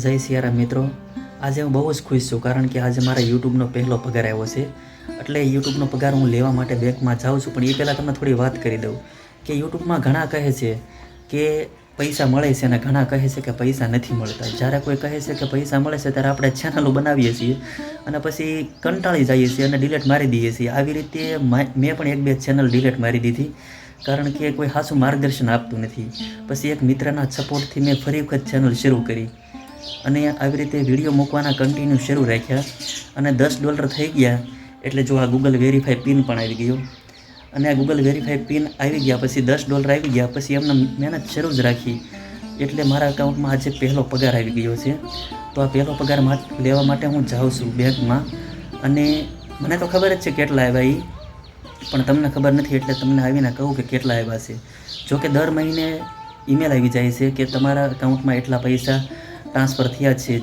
જય સિયારામ મિત્રો, આજે હું બહુ જ ખુશ છું કારણ કે આજે મારા યુટ્યુબનો પહેલો પગાર આવ્યો છે. એટલે યુટ્યુબનો પગાર હું લેવા માટે બેંકમાં જાઉં છું. પણ એ પહેલાં તમને થોડી વાત કરી દઉં કે યુટ્યુબમાં ઘણા કહે છે કે પૈસા મળે છે અને ઘણા કહે છે કે પૈસા નથી મળતા. જ્યારે કોઈ કહે છે કે પૈસા મળે છે ત્યારે આપણે ચેનલો બનાવીએ છીએ અને પછી કંટાળી જઈએ છીએ અને ડિલીટ મારી દઈએ છીએ. આવી રીતે મેં પણ એક બે ચેનલ ડિલીટ મારી દીધી કારણ કે કોઈ સાચું માર્ગદર્શન આપતું નથી. પછી એક મિત્રના સપોર્ટથી મેં ફરી વખત ચેનલ શરૂ કરી અને આવી રીતે વિડીયો મૂકવાના કન્ટિન્યુ શરૂ રાખ્યા અને $10 થઈ ગયા. એટલે જો આ ગૂગલ વેરીફાઈ પિન પણ આવી ગયો અને આ ગૂગલ વેરીફાઈ પિન આવી ગયા પછી $10 આવી ગયા પછી એમને મહેનત શરૂ જ રાખી એટલે મારા અકાઉન્ટમાં આજે પહેલો પગાર આવી ગયો છે. તો આ પહેલો પગાર લેવા માટે હું જાઉં છું બેંકમાં અને મને તો ખબર જ છે કેટલા આવ્યા એ, પણ તમને ખબર નથી એટલે તમને આવીને કહું કે કેટલા આવ્યા છે. જોકે દર મહિને ઈમેલ આવી જાય છે કે તમારા અકાઉન્ટમાં એટલા પૈસા ટ્રાન્સફર થયા છે.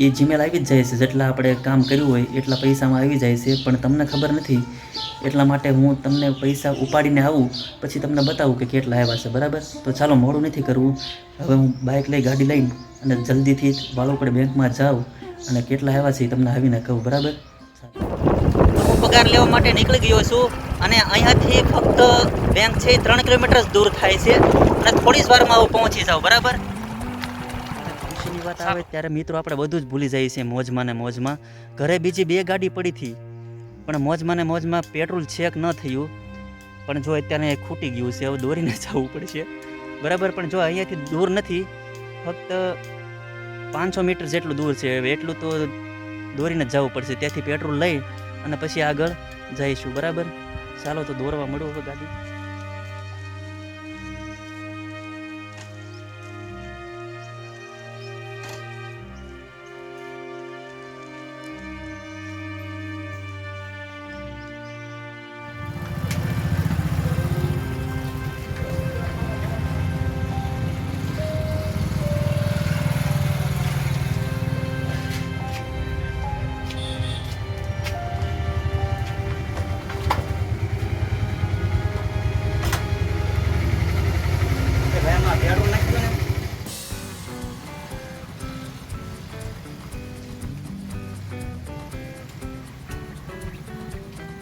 એ જીમેલ આવી જ જાય છે, જેટલા આપણે કામ કર્યું હોય એટલા પૈસામાં આવી જાય છે. પણ તમને ખબર નથી એટલા માટે હું તમને પૈસા ઉપાડીને આવું પછી તમને બતાવું કે કેટલા આવ્યા છે. બરાબર, તો ચાલો મોડું નથી કરવું. હવે હું બાઇક લઈ ગાડી લઈને અને જલ્દીથી બાળકોડે બેંકમાં જાઉં અને કેટલા આવ્યા છે એ તમને આવીને કહું. બરાબર, હું પગાર લેવા માટે નીકળી ગયો છું અને અહીંયાથી ફક્ત બેંક છે 3 કિલોમીટર જ દૂર થાય છે અને થોડી જ વારમાં હું પહોંચી જાઉં. બરાબર, ખુશીની વાત આવે ત્યારે મિત્રો આપણે બધું જ ભૂલી જઈએ છીએ મોજમાં ને મોજમાં. ઘરે બીજી 2 ગાડી પડી હતી પણ મોજમાં ને મોજમાં પેટ્રોલ ચેક ન થયું. પણ જો અત્યારે ખૂટી ગયું છે, હવે દોરીને જવું પડશે. બરાબર, પણ જો અહીંયાથી દૂર નથી, ફક્ત 500 મીટર જેટલું દૂર છે. હવે એટલું તો દોરીને જ જવું પડશે. ત્યાંથી પેટ્રોલ લઈ અને પછી આગળ જઈશું. બરાબર, ચાલો તો દોરવા મળું હવે ગાડી.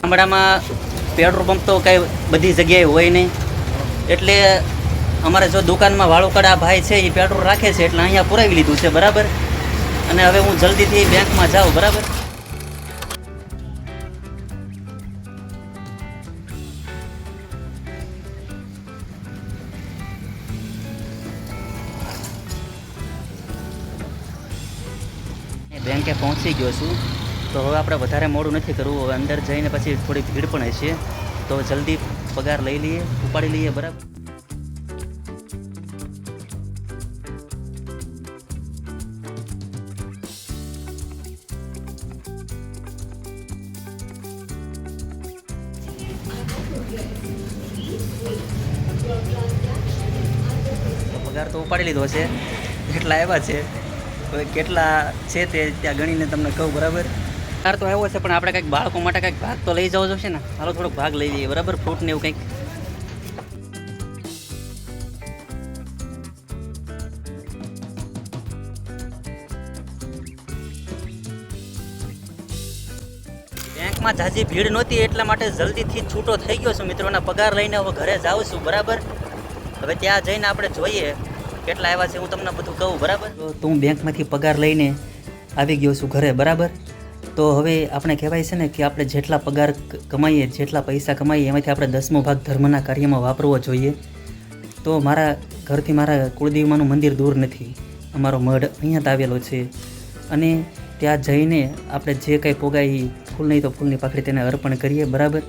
ગામડામાં પેટ્રોલ પંપ તો કાંઈ બધી જગ્યાએ હોય નહીં એટલે અમારે જો દુકાનમાં વાળુકડા ભાઈ છે એ પેટ્રોલ રાખે છે એટલે અહીંયા પુરાવી લીધું છે. બરાબર, અને હવે હું જલ્દીથી બેંકમાં જાઉં. બરાબર, બેંકે પહોંચી ગયો છું. તો હવે આપણે વધારે મોડું નથી કરવું. હવે અંદર જઈને પછી થોડી ભીડ પણ હશે તો જલ્દી પગાર લઈ લઈએ, ઉપાડી લઈએ. બરાબર, પગાર તો ઉપાડી લીધો છે, કેટલા આવ્યા છે હવે કેટલા છે તે ત્યાં ગણીને તમને કહું. બરાબર, પગાર તો આવ્યો છે પણ આપણે કંઈક બાળકો માટે કંઈક ભાગ તો લઈ જવો જોશે ને. હાલો થોડોક ભાગ લઈ લઈએ. બરાબર, ફ્રૂટ ને એવું કંઈક. બેંકમાં જાજી ભીડ નહોતી એટલા માટે જલ્દીથી છૂટો થઈ ગયો છું મિત્રોના પગાર લઈને. હવે ઘરે જાઉં છું. બરાબર, હવે ત્યાં જઈને આપણે જોઈએ કેટલા આવ્યા છે, હું તમને બધું કહું. બરાબર, તો હું બેંકમાંથી પગાર લઈને આવી ગયો છું ઘરે. બરાબર, તો હવે આપણે કહેવાય છે ને કે આપણે જેટલા પગાર કમાઈએ, જેટલા પૈસા કમાઈએ એમાંથી આપણે 10મો ભાગ ધર્મના કાર્યમાં વાપરવો જોઈએ. તો મારા ઘરથી મારા કુળદેવીમાનું મંદિર દૂર નથી, અમારો મઢ અહીંયા જ આવેલો છે અને ત્યાં જઈને આપણે જે કંઈ પોગાય ફૂલ નહીં તો ફૂલની પાખડી તેને અર્પણ કરીએ. બરાબર,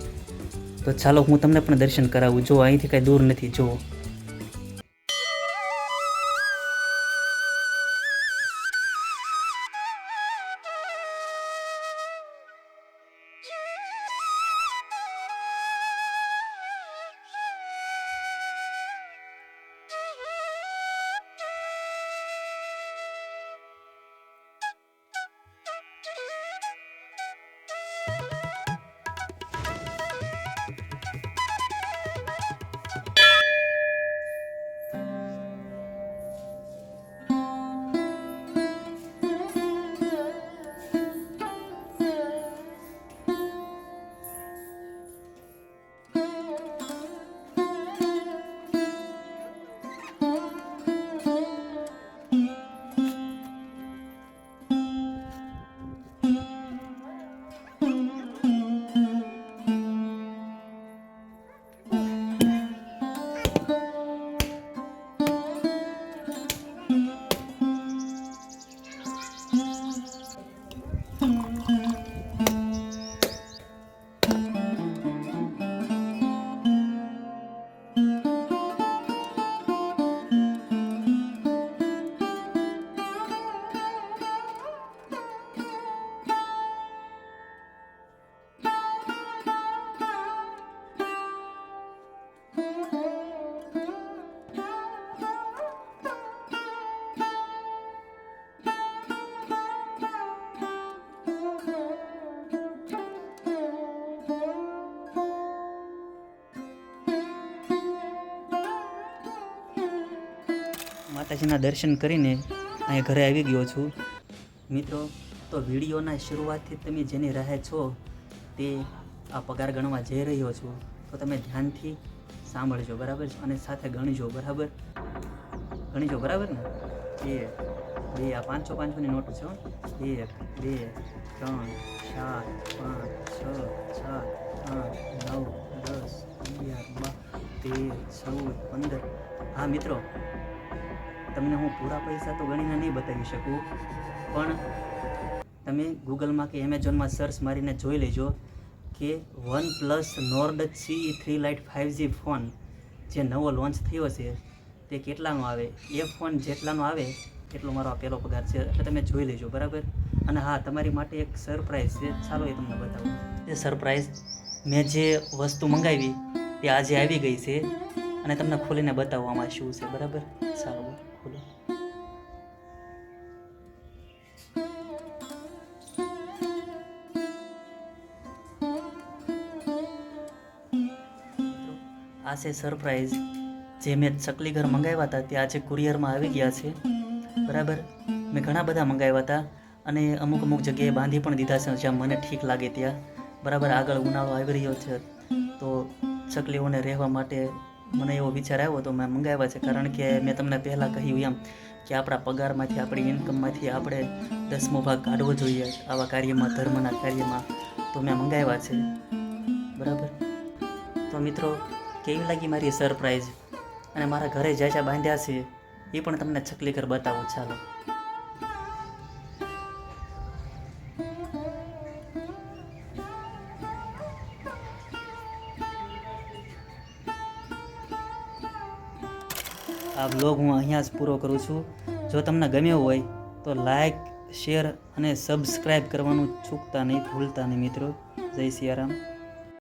તો ચાલો હું તમને પણ દર્શન કરાવું. જો અહીંથી કાંઈ દૂર નથી. જુઓ, માતાજીના દર્શન કરીને અહીંયા ઘરે આવી ગયો છું મિત્રો. તો વિડીયોના શરૂઆતથી તમે જેની રાહે છો તે આ પગાર ગણવા જઈ રહ્યો છું, તો તમે ધ્યાનથી સાંભળજો બરાબર છે, અને સાથે ગણજો બરાબર, ગણીજો બરાબર ને. 1 2 આ 500 નોટ છે. 1 2 3 4 5 6 7 8 9 10 11 12 13 14 15. હા મિત્રો, તમને હું પૂરા પૈસા તો ગણીને નહીં બતાવી શકું, પણ તમે ગૂગલમાં કે એમેઝોનમાં સર્ચ મારીને જોઈ લેજો કે OnePlus Nord CE3 Lite 5G phone જે નવો લોન્ચ થયો છે તે કેટલાનો આવે. એ ફોન જેટલાનો આવે એટલો મારો આ પહેલો પગાર છે, એટલે તમે જોઈ લેજો બરાબર. અને હા, તમારી માટે એક સરપ્રાઈઝ છે, ચાલો એ તમને બતાવું. એ સરપ્રાઈઝ મેં જે વસ્તુ મંગાવી તે આજે આવી ગઈ છે, અને તમને ખોલીને બતાવું આમાં શું છે બરાબર. ચાલો ખોલો. આ છે સરપ્રાઈઝ. જે મેં ચકલી ઘર મંગાવ્યા હતા તે આજે કુરિયરમાં આવી ગયા છે બરાબર. મેં ઘણા બધા મંગાવ્યા હતા અને અમુક જગ્યાએ બાંધી પણ દીધા છે જ્યાં મને ઠીક લાગે ત્યાં બરાબર. આગળ ઉનાળો આવી રહ્યો છે તો ચકલીઓને રહેવા માટે મને એવો વિચાર આવ્યો તો મેં મંગાવ્યા છે, કારણ કે મેં તમને પહેલાં કહ્યું એમ કે આપણા પગારમાંથી, આપણી ઇન્કમમાંથી આપણે 10મો ભાગ કાઢવો જોઈએ આવા કાર્યમાં, ધર્મના કાર્યમાં. તો મેં મંગાવ્યા છે બરાબર. તો મિત્રો, કેવી લાગી મારી સરપ્રાઈઝ? અને મારા ઘરે જ્યાં બાંધ્યા છે એ પણ તમને ચકલી ઘર બતાવું. ચાલો. આ બ્લોગ હું અહીંયા જ પૂરો કરું છું. જો તમને ગમ્યો હોય તો લાઈક, શેર અને સબસ્ક્રાઈબ કરવાનું ચૂકતા નહીં, ભૂલતા નહીં મિત્રો. જય સિયારામ.